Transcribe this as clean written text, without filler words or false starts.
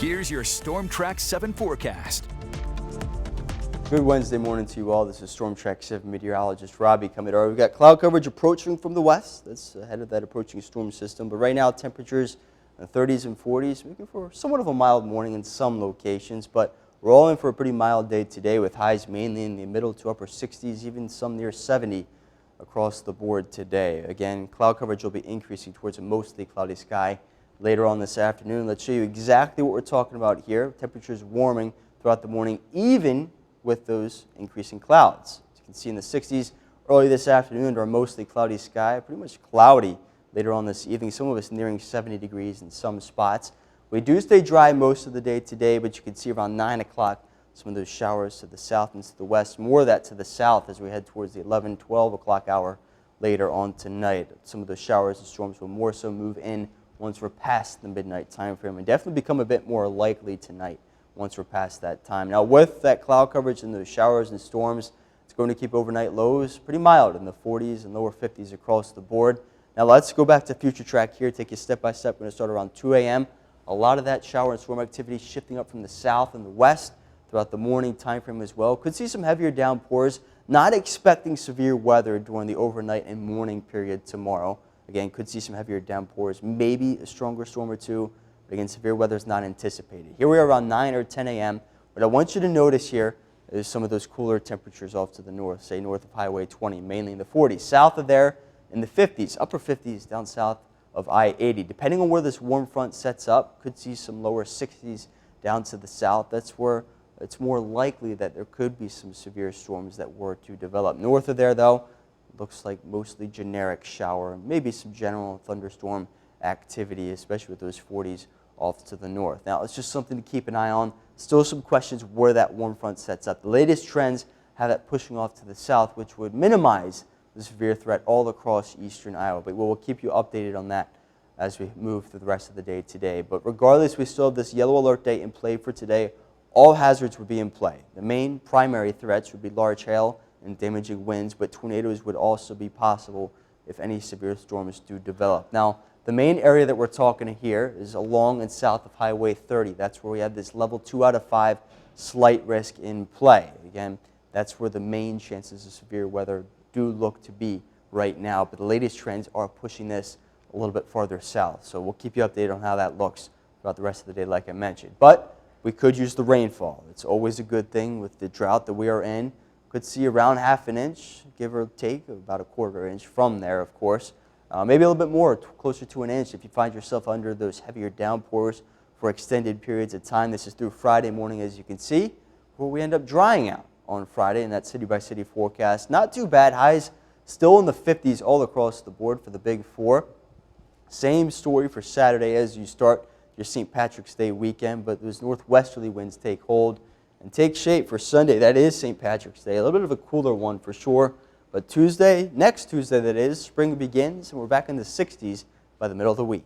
Here's your Storm Track 7 forecast. Good Wednesday morning to you all. This is Storm Track 7 meteorologist Robbie coming over. We've got cloud coverage approaching from the west. That's ahead of that approaching storm system. But right now, temperatures in the 30s and 40s, making for somewhat of a mild morning in some locations. But we're all in for a pretty mild day today with highs mainly in the middle to upper 60s, even some near 70 across the board today. Again, cloud coverage will be increasing towards a mostly cloudy sky later on this afternoon. Let's show you exactly what we're talking about here. Temperatures warming throughout the morning, even with those increasing clouds. As you can see in the 60s early this afternoon to our mostly cloudy sky, pretty much cloudy later on this evening, some of us nearing 70 degrees in some spots. We do stay dry most of the day today, but you can see around 9 o'clock some of those showers to the south and to the west, more of that to the south as we head towards the 11, 12 o'clock hour later on tonight. Some of those showers and storms will more so move in once we're past the midnight time frame and definitely become a bit more likely tonight once we're past that time. Now, with that cloud coverage and those showers and storms, it's going to keep overnight lows pretty mild in the 40s and lower 50s across the board. Now, let's go back to future track here, take you step by step. We're going to start around 2 a.m. A lot of that shower and storm activity shifting up from the south and the west throughout the morning time frame as well. Could see some heavier downpours. Not expecting severe weather during the overnight and morning period tomorrow. Again, could see some heavier downpours, maybe a stronger storm or two. But again, severe weather is not anticipated. Here we are around 9 or 10 a.m. What I want you to notice here is some of those cooler temperatures off to the north, say north of Highway 20, mainly in the 40s. South of there, in the 50s, upper 50s down south of I-80. Depending on where this warm front sets up, could see some lower 60s down to the south. That's where it's more likely that there could be some severe storms that were to develop. North of there, though, looks like mostly generic shower, maybe some general thunderstorm activity, especially with those 40s off to the north. Now, it's just something to keep an eye on. Still some questions where that warm front sets up. The latest trends have that pushing off to the south, which would minimize the severe threat all across eastern Iowa. But we'll keep you updated on that as we move through the rest of the day today. But regardless, we still have this yellow alert day in play for today. All hazards would be in play. The main primary threats would be large hail and damaging winds, but tornadoes would also be possible if any severe storms do develop. Now, the main area that we're talking here is along and south of Highway 30. That's where we have this level 2 out of 5 slight risk in play. Again, that's where the main chances of severe weather do look to be right now. But the latest trends are pushing this a little bit farther south. So we'll keep you updated on how that looks throughout the rest of the day, like I mentioned. But we could use the rainfall. It's always a good thing with the drought that we are in. Could see around half an inch, give or take, about a quarter inch from there, of course. Maybe a little bit more, closer to an inch if you find yourself under those heavier downpours for extended periods of time. This is through Friday morning, as you can see, where we end up drying out on Friday in that city-by-city forecast. Not too bad. Highs still in the 50s all across the board for the Big Four. Same story for Saturday as you start your St. Patrick's Day weekend, but those northwesterly winds take hold and take shape for Sunday. That is St. Patrick's Day. A little bit of a cooler one for sure. But Tuesday, next Tuesday that is, spring begins, and we're back in the 60s by the middle of the week.